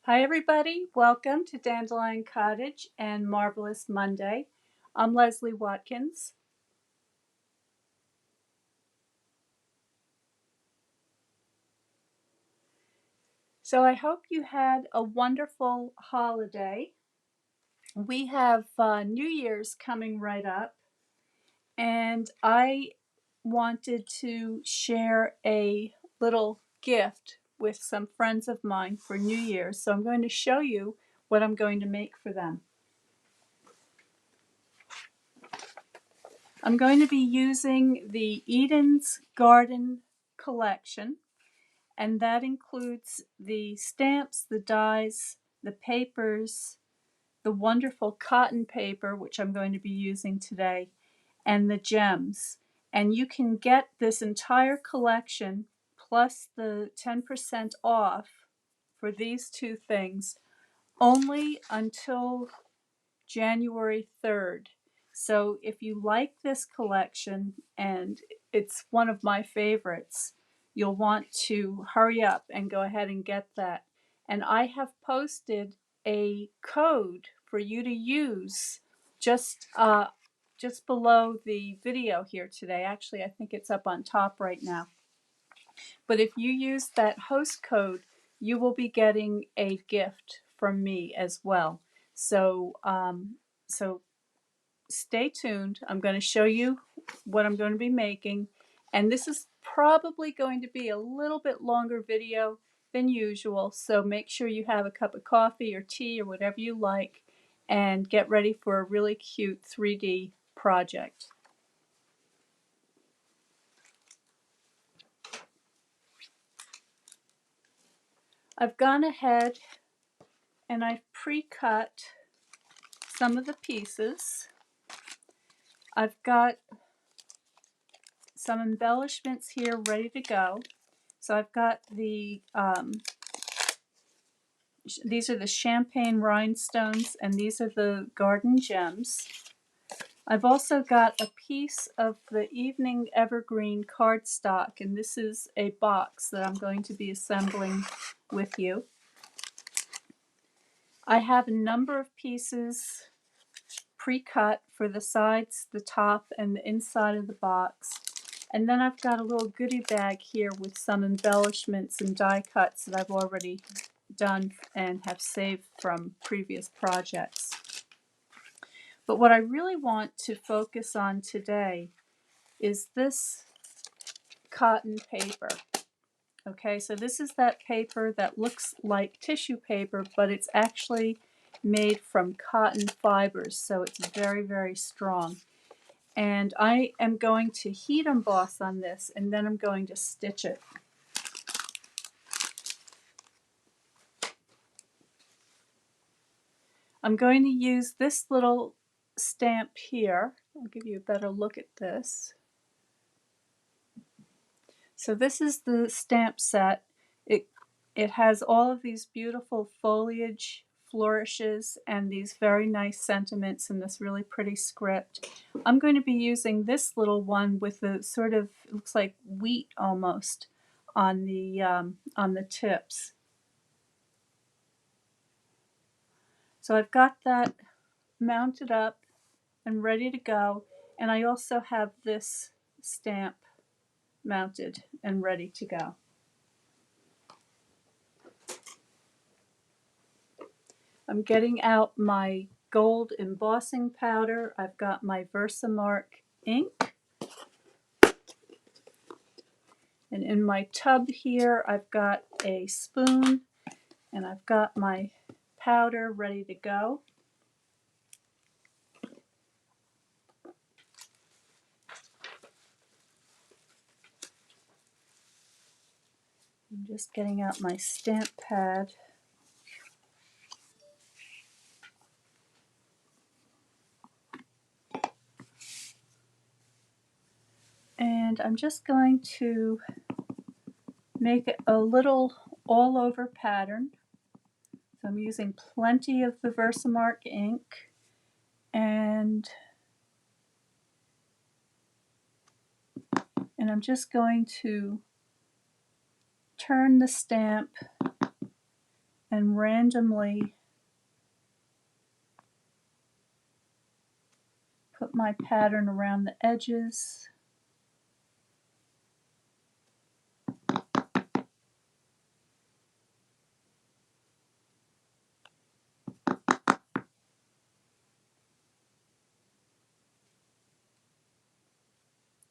Hi everybody, welcome to Dandelion Cottage and Marvelous Monday. I'm Leslie Watkins. So I hope you had a wonderful holiday. We have New Year's coming right up, and I wanted to share a little gift with some friends of mine for New Year's. So I'm going to show you what I'm going to make for them. I'm going to be using the Eden's Garden collection, and that includes the stamps, the dies, the papers, the wonderful cotton paper, which I'm going to be using today, and the gems. And you can get this entire collection plus the 10% off for these two things only until January 3rd. So if you like this collection, and it's one of my favorites, you'll want to hurry up and go ahead and get that. And I have posted a code for you to use just below the video here today. Actually, I think it's up on top right now. But if you use that host code, you will be getting a gift from me as well. So stay tuned. I'm going to show you what I'm going to be making. And this is probably going to be a little bit longer video than usual. So make sure you have a cup of coffee or tea or whatever you like and get ready for a really cute 3D project. I've gone ahead and I've pre-cut some of the pieces. I've got some embellishments here ready to go. So I've got these are the champagne rhinestones, and these are the garden gems. I've also got a piece of the evening evergreen cardstock, and this is a box that I'm going to be assembling with you. I have a number of pieces pre-cut for the sides, the top, and the inside of the box. And then I've got a little goodie bag here with some embellishments and die cuts that I've already done and have saved from previous projects. But what I really want to focus on today is this cotton paper. Okay, so this is that paper that looks like tissue paper, but it's actually made from cotton fibers, so it's very, very strong. And I am going to heat emboss on this, and then I'm going to stitch it. I'm going to use this little stamp here. I'll give you a better look at this. So this is the stamp set. It has all of these beautiful foliage flourishes and these very nice sentiments and this really pretty script. I'm going to be using this little one with a sort of, it looks like wheat almost on the tips. So I've got that mounted up and ready to go, and I also have this stamp mounted and ready to go. I'm getting out my gold embossing powder. I've got my Versamark ink. And in my tub here, I've got a spoon and I've got my powder ready to go. I'm just getting out my stamp pad. And I'm just going to make it a little all over pattern. So I'm using plenty of the Versamark ink, and I'm just going to turn the stamp and randomly put my pattern around the edges.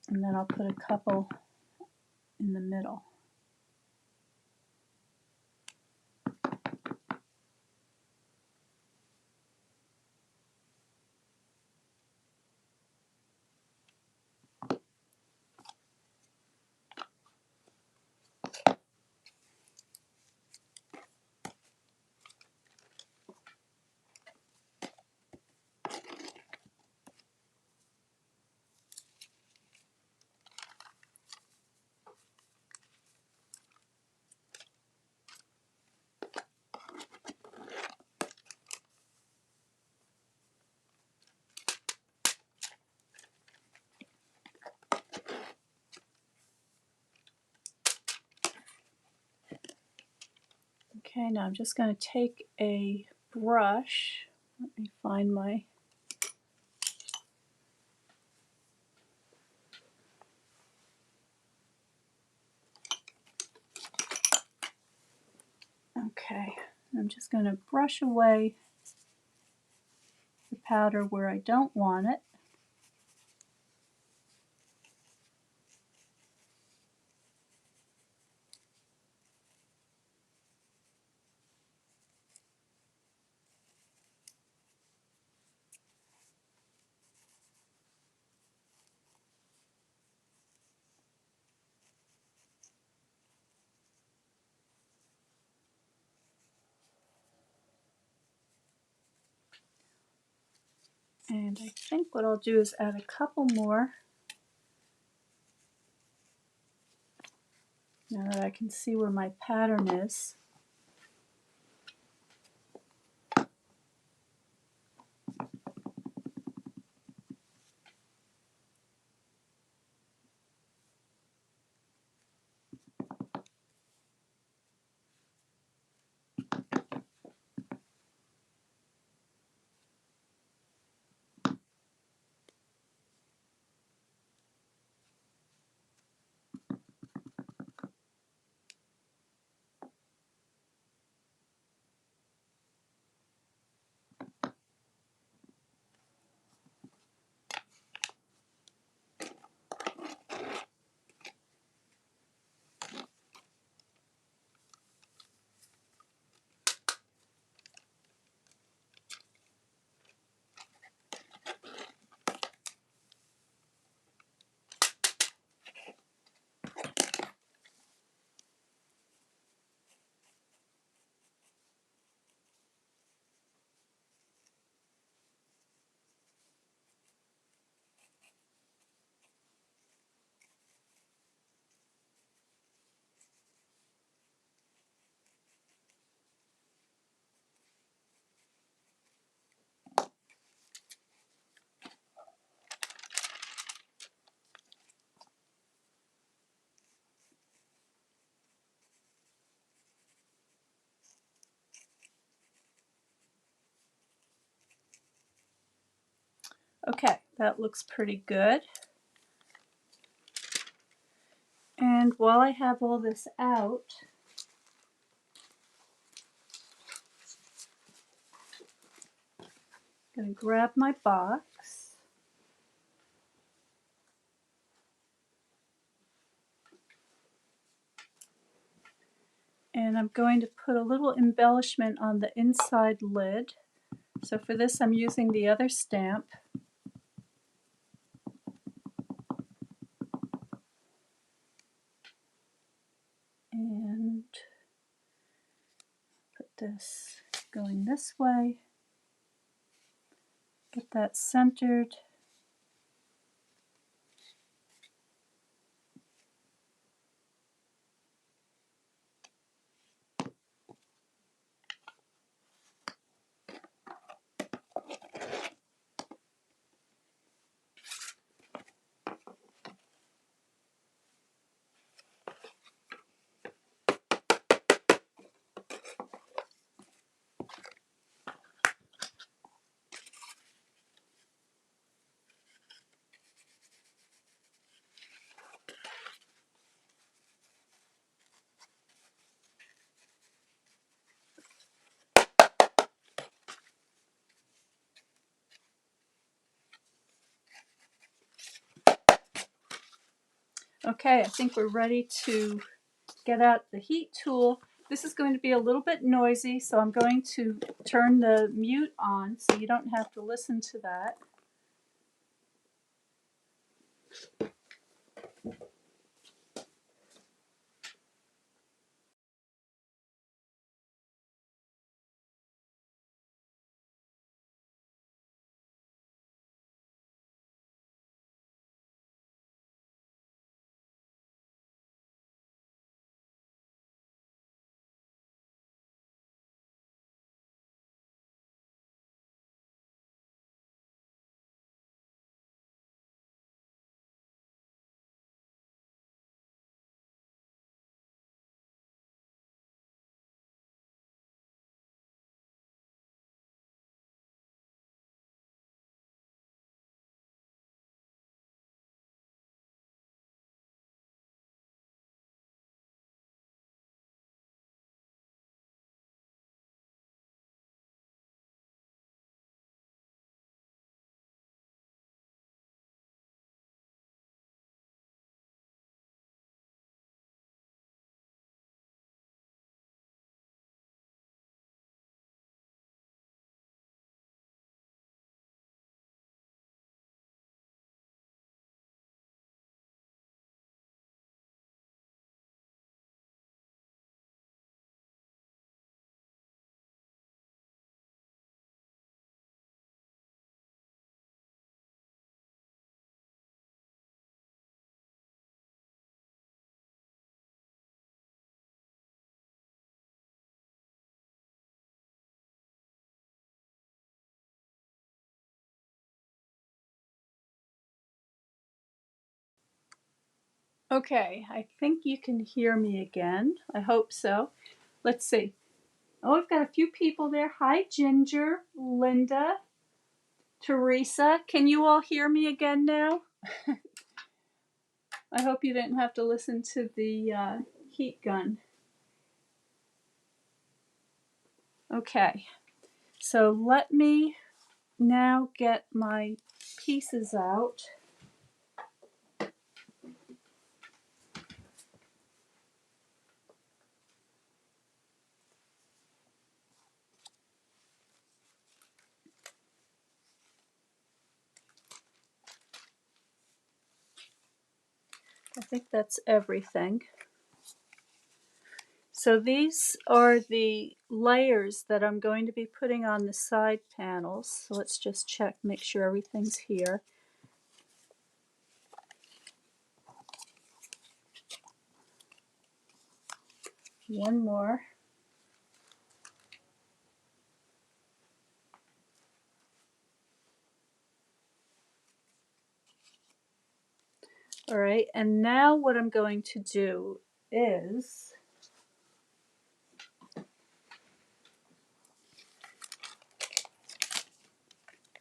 And then I'll put a couple in the middle. Okay, now I'm just going to take a brush. Let me find my... Okay, I'm just going to brush away the powder where I don't want it. And I think what I'll do is add a couple more now that I can see where my pattern is. Okay, that looks pretty good. And while I have all this out, I'm going to grab my box. And I'm going to put a little embellishment on the inside lid. So for this I'm using the other stamp. And put this going this way. Get that centered. Okay, I think we're ready to get out the heat tool. This is going to be a little bit noisy, so I'm going to turn the mute on so you don't have to listen to that. Okay, I think you can hear me again. I hope so. Let's see. Oh, I've got a few people there. Hi, Ginger, Linda, Teresa. Can you all hear me again now? I hope you didn't have to listen to the heat gun. Okay, so let me now get my pieces out. I think that's everything. So these are the layers that I'm going to be putting on the side panels. So let's just check, make sure everything's here. One more. All right, and now what I'm going to do is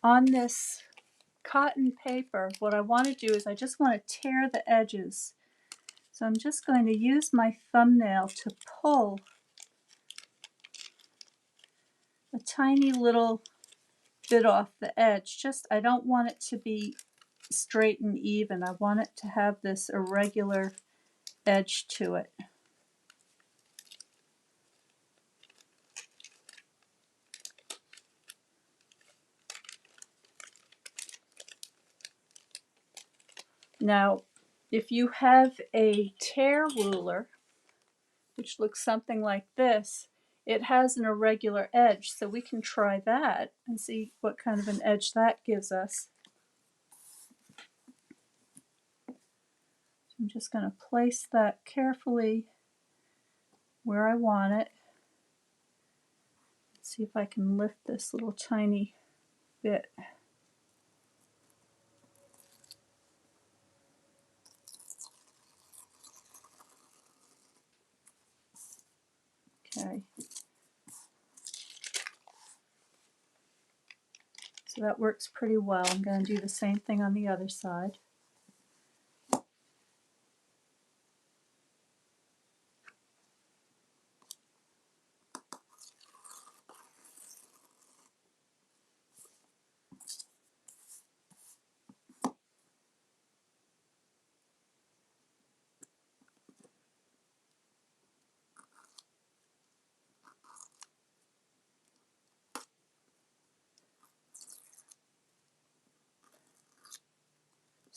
on this cotton paper, what I want to do is I just want to tear the edges. So I'm just going to use my thumbnail to pull a tiny little bit off the edge. Just, I don't want it to be straight and even. I want it to have this irregular edge to it. Now, if you have a tear ruler, which looks something like this, it has an irregular edge, so we can try that and see what kind of an edge that gives us. I'm just going to place that carefully where I want it. See if I can lift this little tiny bit. Okay. So that works pretty well. I'm going to do the same thing on the other side.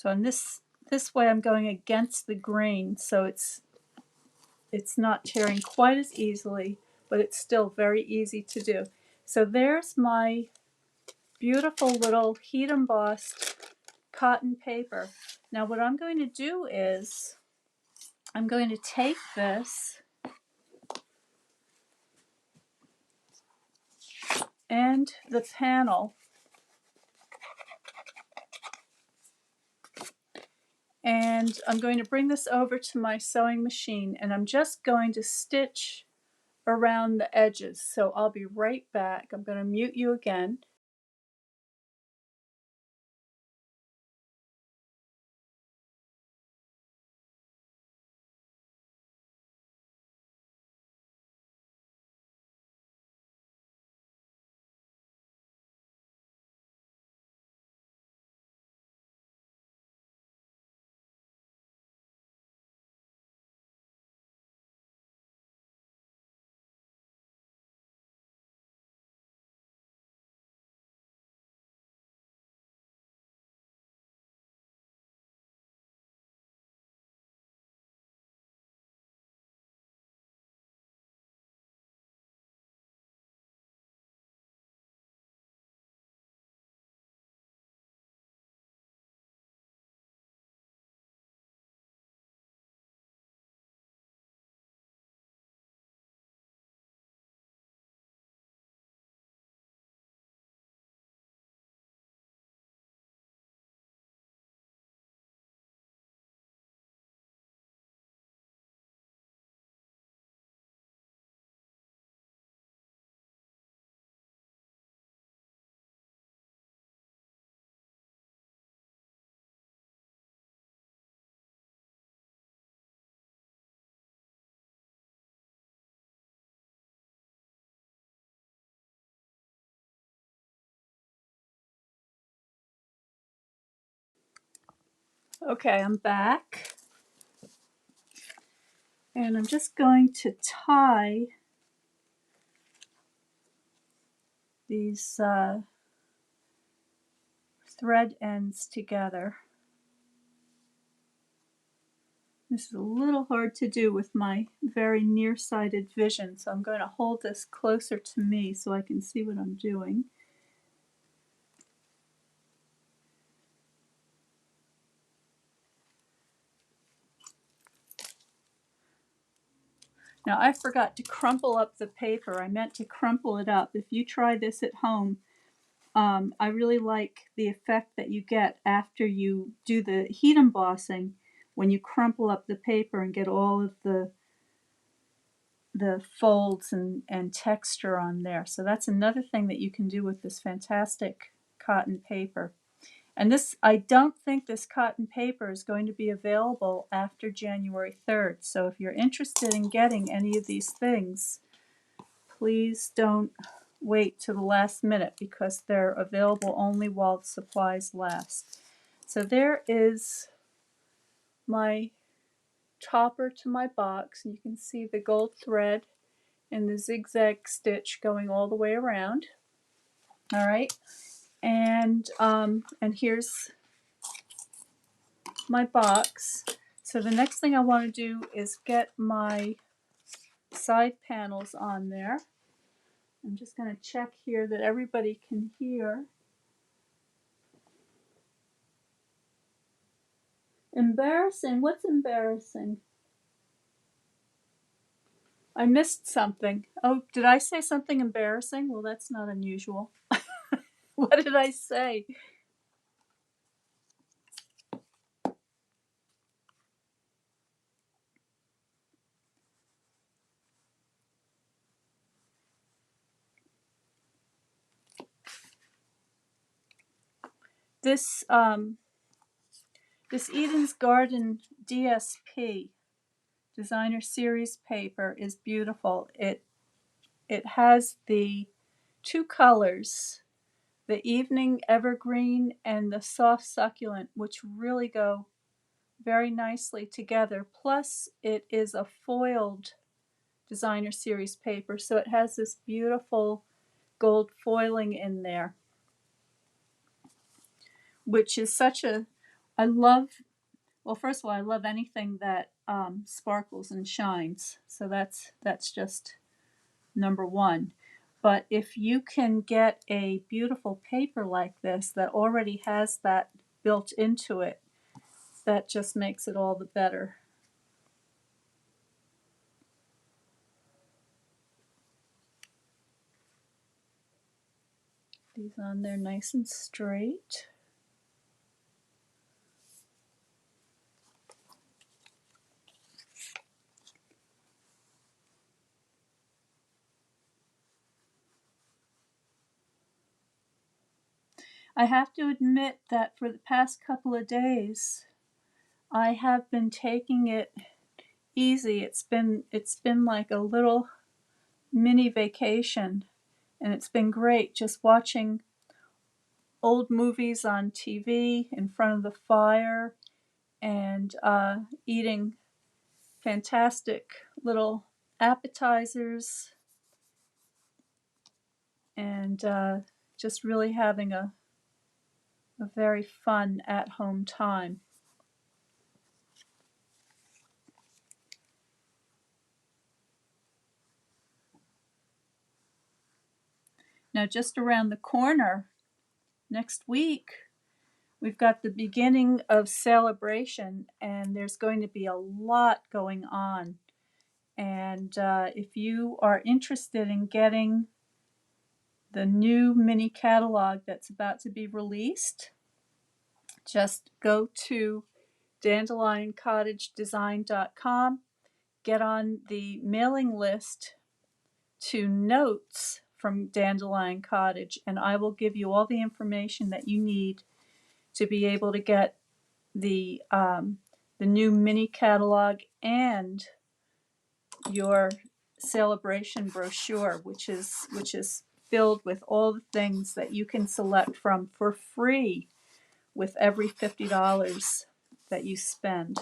So in this way I'm going against the grain, so it's not tearing quite as easily, but it's still very easy to do. So there's my beautiful little heat embossed cotton paper. Now what I'm going to do is I'm going to take this and the panel, and I'm going to bring this over to my sewing machine, and I'm just going to stitch around the edges. So I'll be right back. I'm going to mute you again. Okay, I'm back, and I'm just going to tie these thread ends together. This is a little hard to do with my very nearsighted vision, so I'm going to hold this closer to me so I can see what I'm doing. Now I forgot to crumple up the paper. I meant to crumple it up. If you try this at home, I really like the effect that you get after you do the heat embossing when you crumple up the paper and get all of the folds and texture on there. So that's another thing that you can do with this fantastic cotton paper. And this, I don't think this cotton paper is going to be available after January 3rd. So if you're interested in getting any of these things, please don't wait to the last minute because they're available only while the supplies last. So there is my topper to my box. You can see the gold thread and the zigzag stitch going all the way around. All right, and here's my box. So the next thing I want to do is get my side panels on there. I'm just going to check here that everybody can hear. Embarrassing? What's embarrassing? I missed something. Oh, did I say something embarrassing? Well, that's not unusual. What did I say? This this Eden's Garden DSP designer series paper is beautiful. It has the two colors, the evening evergreen and the soft succulent, which really go very nicely together. Plus, it is a foiled designer series paper, so it has this beautiful gold foiling in there, which is such a I love, well, first of all, I love anything that sparkles and shines. So that's just number one. But if you can get a beautiful paper like this that already has that built into it, that just makes it all the better. These on there nice and straight. I have to admit that for the past couple of days, I have been taking it easy. It's been like a little mini vacation, and it's been great just watching old movies on TV in front of the fire and eating fantastic little appetizers and just really having a very fun at home time. Now, just around the corner, next week, we've got the beginning of celebration, and there's going to be a lot going on. And if you are interested in getting the new mini catalog that's about to be released, just go to dandelioncottagedesign.com, get on the mailing list to Notes from Dandelion Cottage, and I will give you all the information that you need to be able to get the new mini catalog and your celebration brochure, which is filled with all the things that you can select from for free with every $50 that you spend.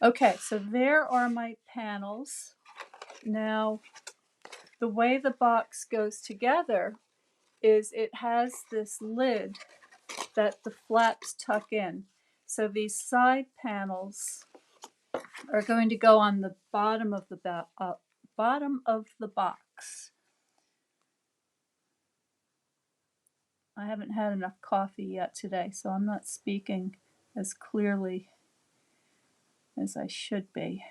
Okay, so there are my panels. Now, the way the box goes together is it has this lid that the flaps tuck in. So these side panels are going to go on the bottom of the box. I haven't had enough coffee yet today, so I'm not speaking as clearly as I should be.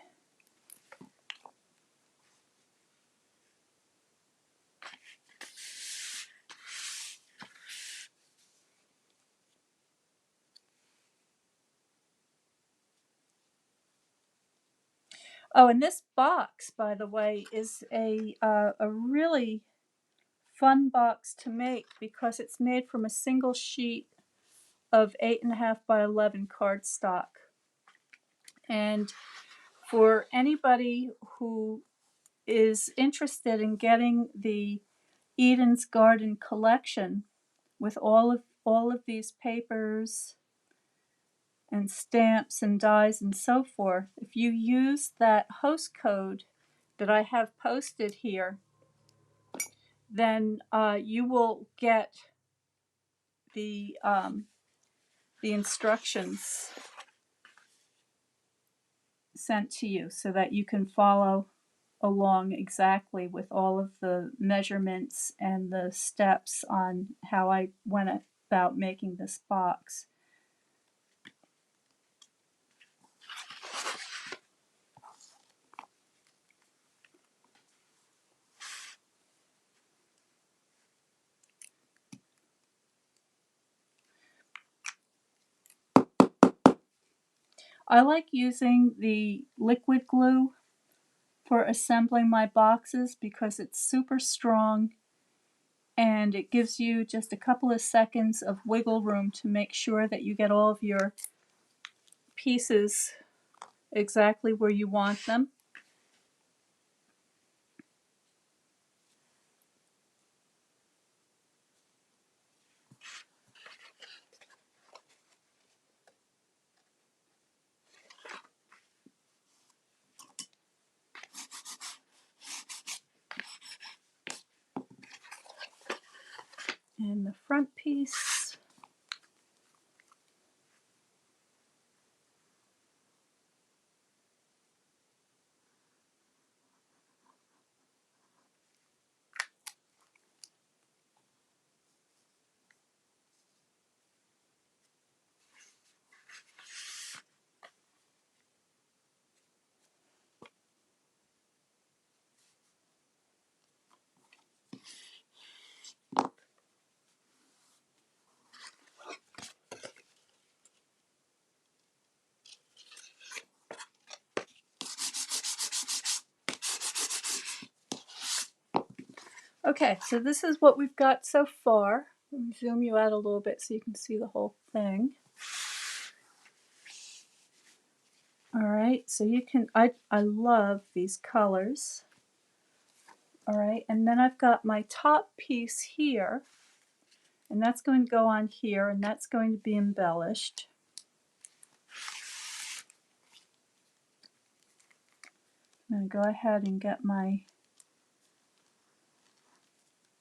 Oh, and this box, by the way, is a really fun box to make because it's made from a single sheet of 8.5 by 11 cardstock. And for anybody who is interested in getting the Eden's Garden collection with all of these papers and stamps and dies and so forth, if you use that host code that I have posted here, then you will get the instructions sent to you so that you can follow along exactly with all of the measurements and the steps on how I went about making this box. I like using the liquid glue for assembling my boxes because it's super strong and it gives you just a couple of seconds of wiggle room to make sure that you get all of your pieces exactly where you want them. And the front piece Okay, so this is what we've got so far. Let me zoom you out a little bit so you can see the whole thing. All right, so you can, I love these colors. All right, and then I've got my top piece here, and that's going to go on here, and that's going to be embellished. I'm going to go ahead and get my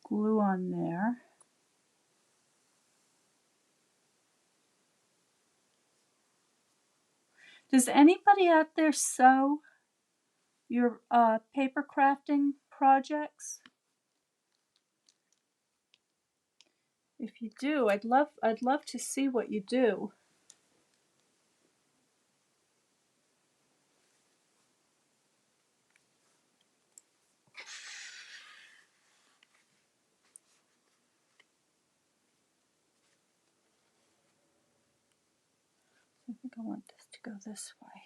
glue on there. Does anybody out there sew your paper crafting projects? If you do, I'd love to see what you do. I think I want this to go this way.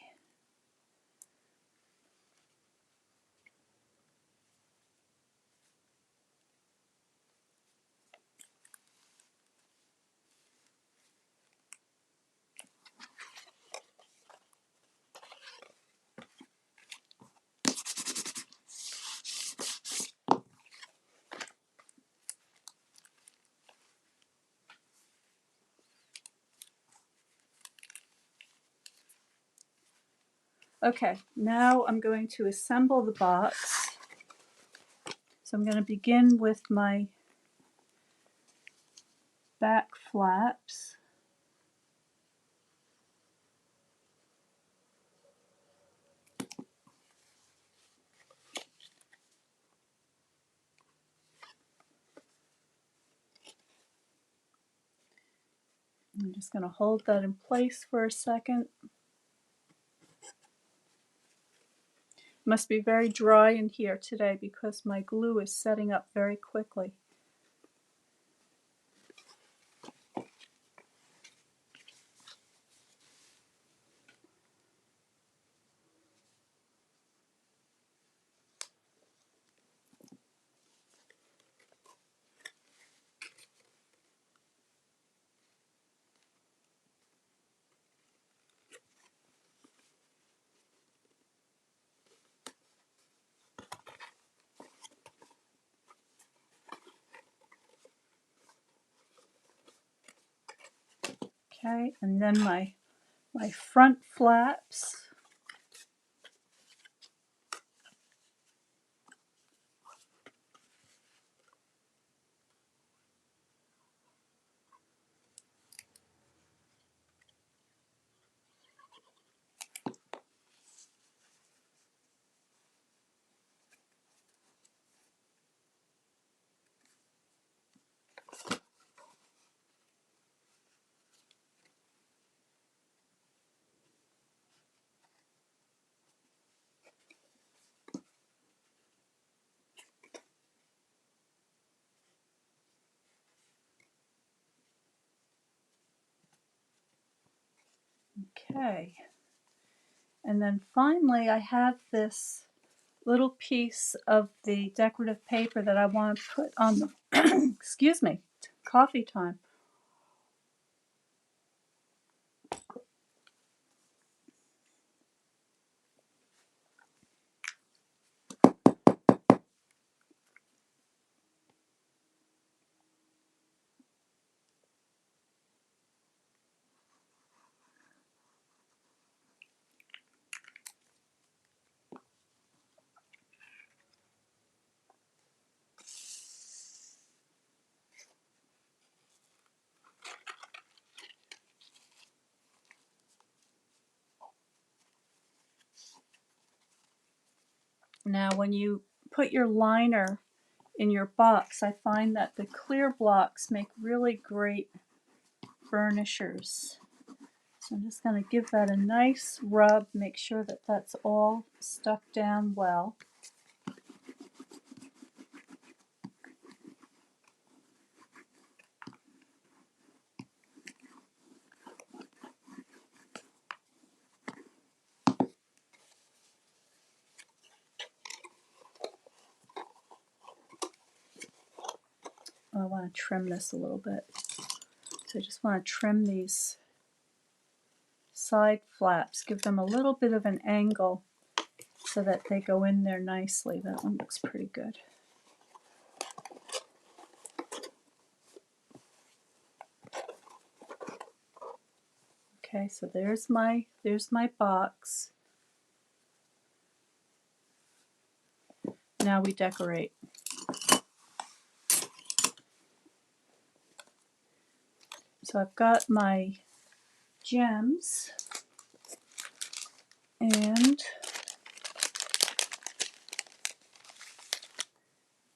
Okay, now I'm going to assemble the box. So I'm going to begin with my back flaps. I'm just going to hold that in place for a second. Must be very dry in here today because my glue is setting up very quickly. Okay, and then my front flaps. Okay, and then finally I have this little piece of the decorative paper that I want to put on the, excuse me, coffee time. Now when you put your liner in your box, I find that the clear blocks make really great burnishers. So I'm just going to give that a nice rub, make sure that that's all stuck down well. Oh, I want to trim this a little bit. So I just want to trim these side flaps, give them a little bit of an angle so that they go in there nicely. That one looks pretty good. Okay, so there's my box. Now we decorate. So I've got my gems and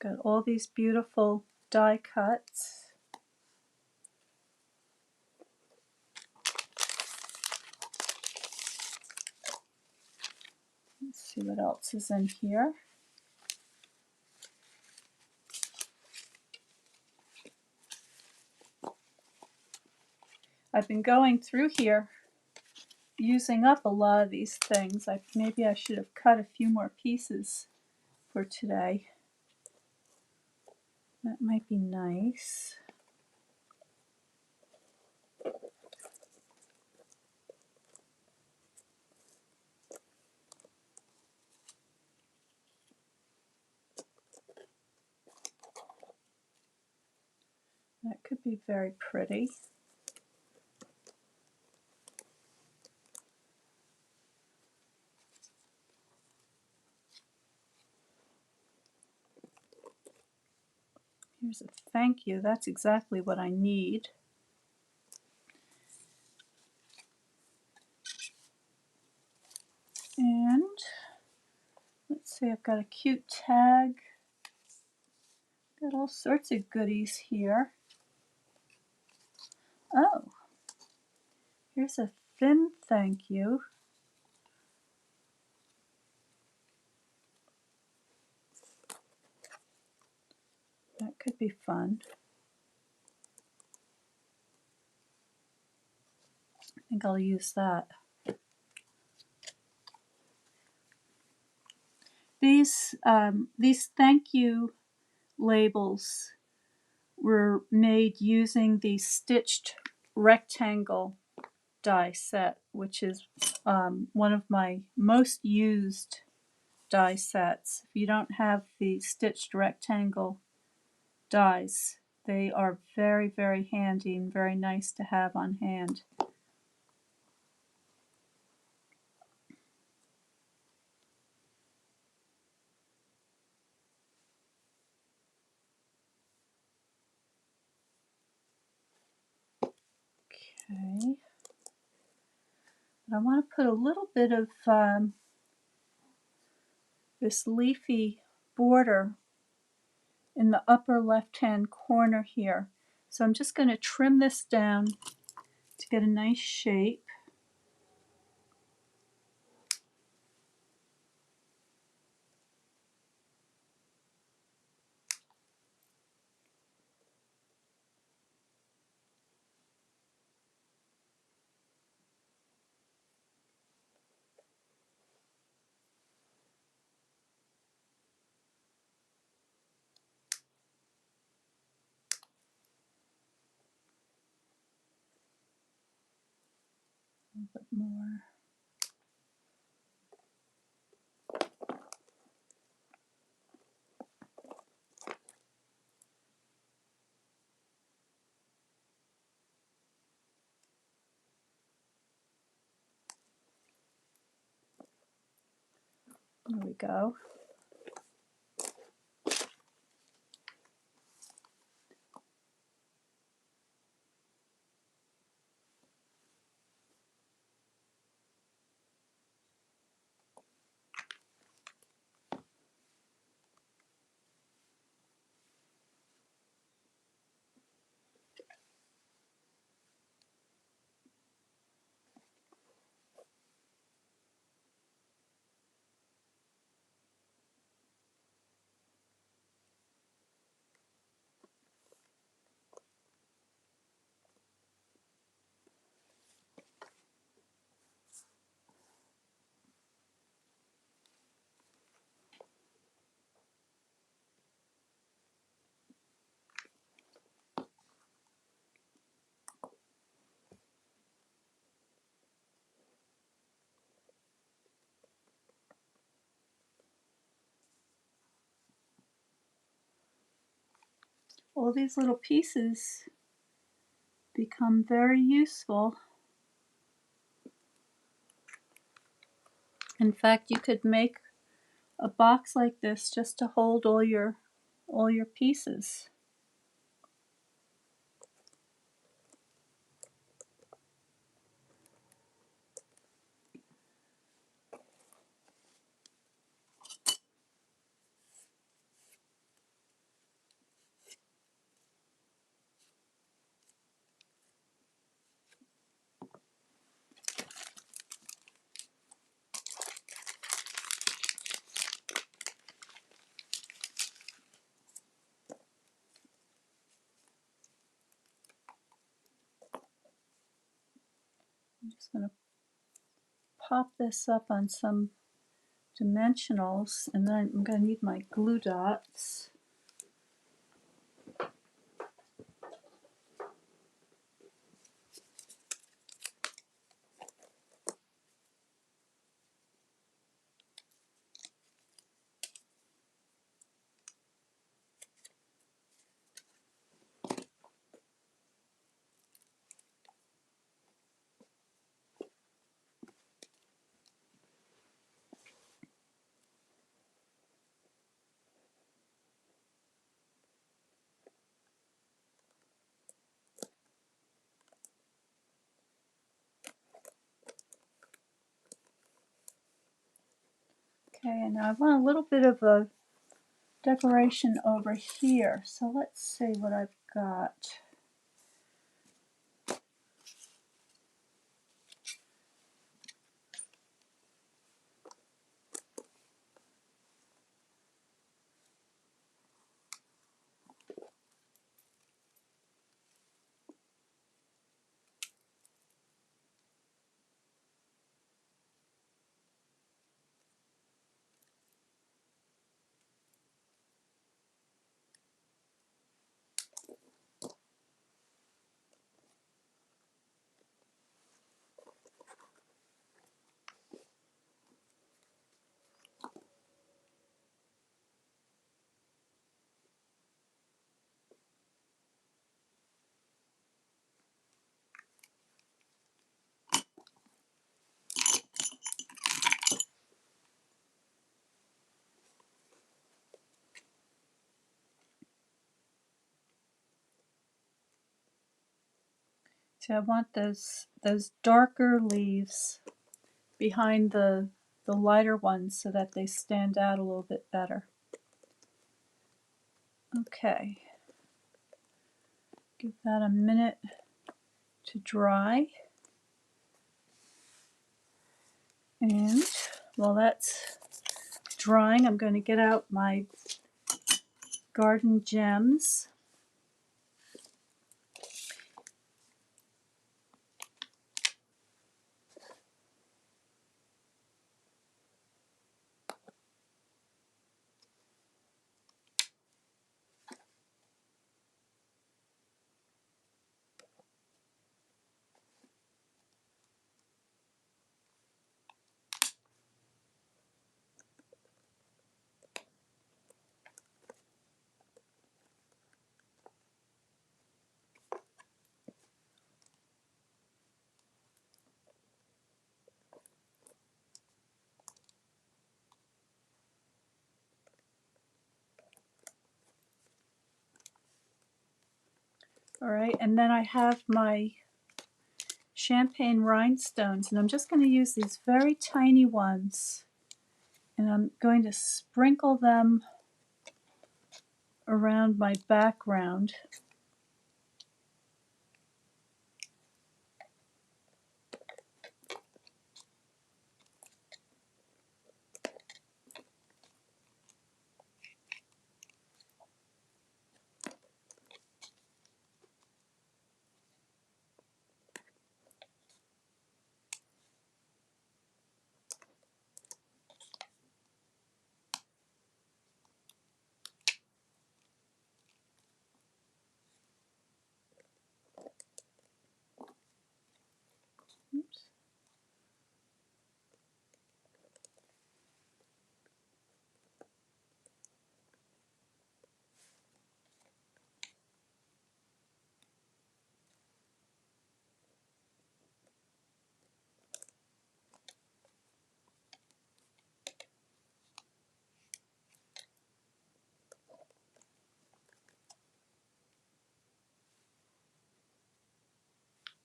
got all these beautiful die cuts. Let's see what else is in here. I've been going through here using up a lot of these things. Maybe I should have cut a few more pieces for today. That might be nice. That could be very pretty. Here's a thank you. That's exactly what I need. And let's see, I've got a cute tag. Got all sorts of goodies here. Oh, here's a thin thank you. That could be fun. I think I'll use that. These thank you labels were made using the stitched rectangle die set, which is one of my most used die sets. If you don't have the stitched rectangle dies, they are very, very handy and very nice to have on hand. Okay. But I want to put a little bit of this leafy border in the upper left-hand corner here. So I'm just going to trim this down to get a nice shape. A little bit more. There we go. all these little pieces become very useful. In fact, you could make a box like this just to hold all your pieces. I'm just going to pop this up on some dimensionals, and then I'm going to need my glue dots. Okay, and now I want a little bit of a decoration over here. So let's see what I've got. See, I want those darker leaves behind the lighter ones so that they stand out a little bit better. Okay, give that a minute to dry. And while that's drying, I'm going to get out my garden gems. All right, and then I have my champagne rhinestones, and I'm just going to use these very tiny ones, and I'm going to sprinkle them around my background.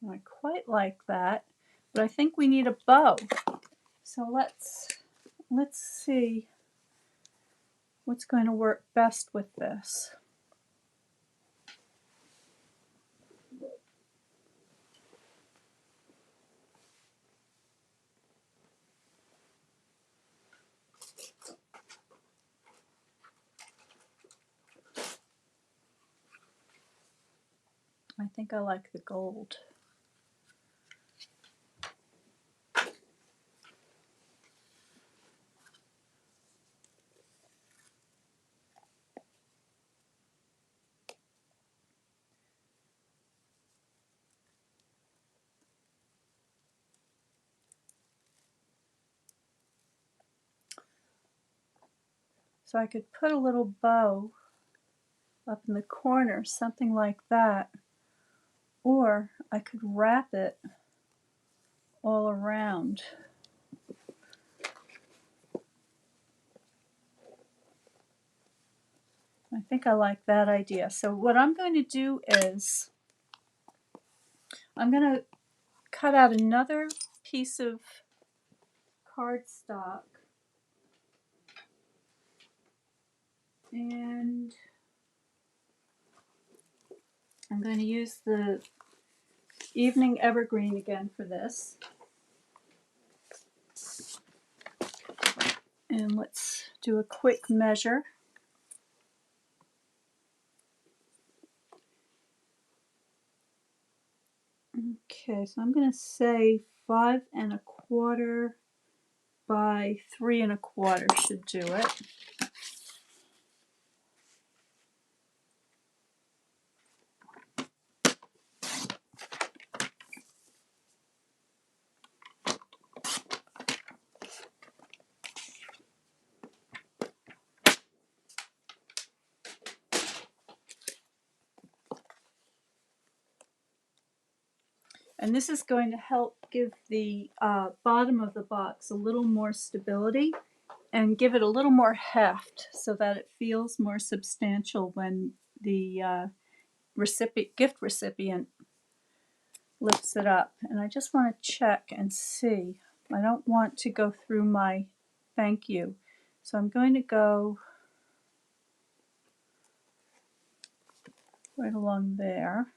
I quite like that, but I think we need a bow. So let's see what's going to work best with this. I think I like the gold. So I could put a little bow up in the corner, something like that, or I could wrap it all around. I think I like that idea. So what I'm going to do is I'm going to cut out another piece of cardstock, and I'm going to use the Evening Evergreen again for this. And let's do a quick measure. Okay, so I'm going to say 5 1/4 by 3 1/4 should do it. And this is going to help give the bottom of the box a little more stability and give it a little more heft so that it feels more substantial when the gift recipient lifts it up. And I just want to check and see. I don't want to go through my thank you. So I'm going to go right along there.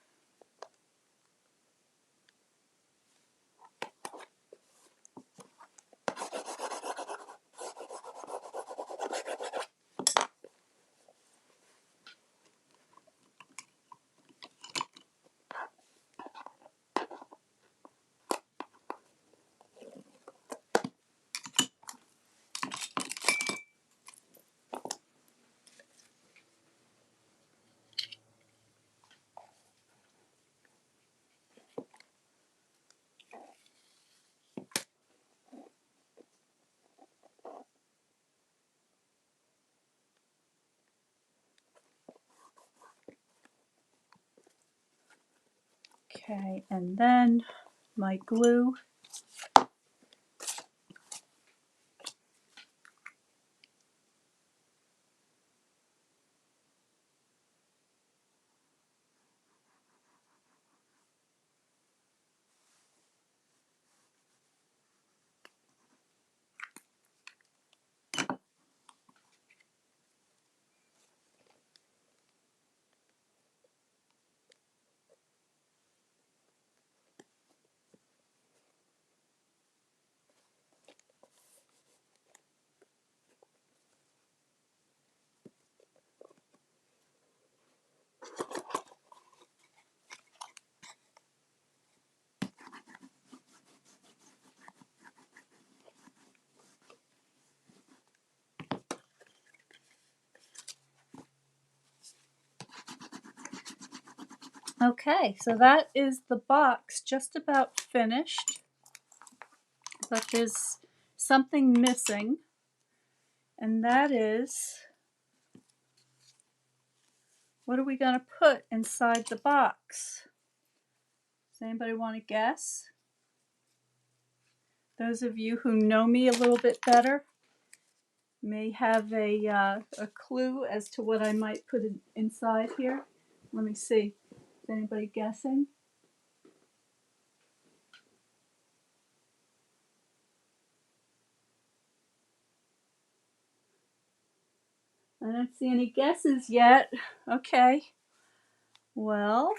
Okay, and then my glue. Okay, so that is the box just about finished, but there's something missing, and that is, what are we going to put inside the box? Does anybody want to guess? Those of you who know me a little bit better may have a clue as to what I might put inside here. Let me see. Is anybody guessing? I don't see any guesses yet. Okay. Well,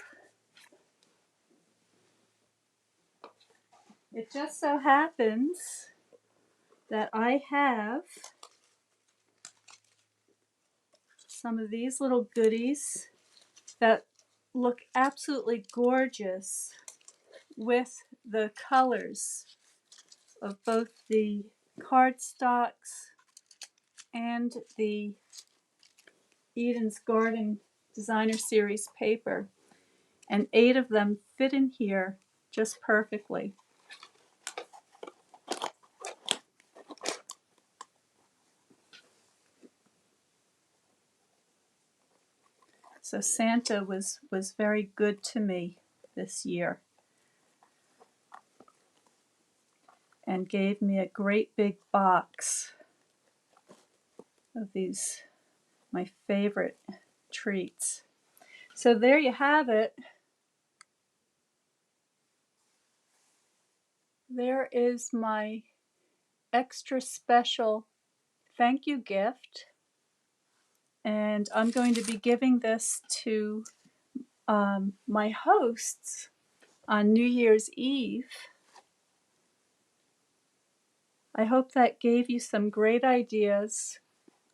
it just so happens that I have some of these little goodies that look absolutely gorgeous with the colors of both the cardstocks and the Eden's Garden Designer Series paper. And 8 of them fit in here just perfectly. So Santa was very good to me this year and gave me a great big box of these, my favorite treats. So there you have it. There is my extra special thank you gift. And I'm going to be giving this to my hosts on New Year's Eve. I hope that gave you some great ideas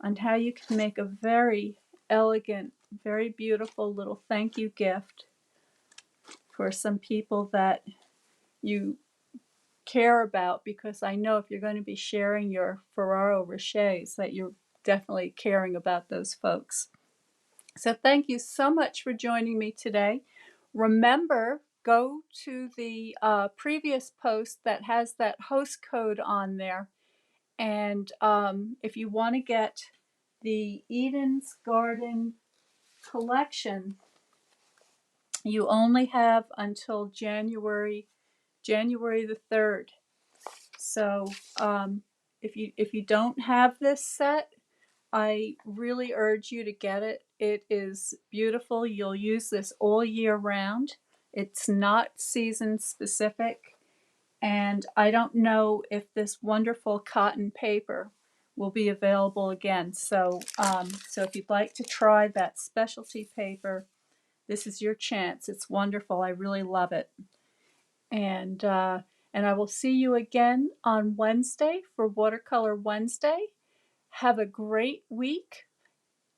on how you can make a very elegant, very beautiful little thank you gift for some people that you care about, because I know if you're going to be sharing your Ferrero Rochers that you're definitely caring about those folks. So thank you so much for joining me today. Remember, go to the previous post that has that host code on there. And if you want to get the Eden's Garden collection, you only have until January the 3rd. So if you don't have this set, I really urge you to get it. It is beautiful. You'll use this all year round. It's not season specific. And I don't know if this wonderful cotton paper will be available again. So, so if you'd like to try that specialty paper, this is your chance. It's wonderful. I really love it. And I will see you again on Wednesday for Watercolor Wednesday. Have a great week.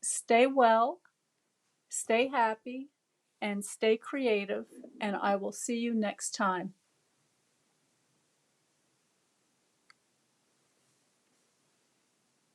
Stay well, stay happy, and stay creative. And I will see you next time.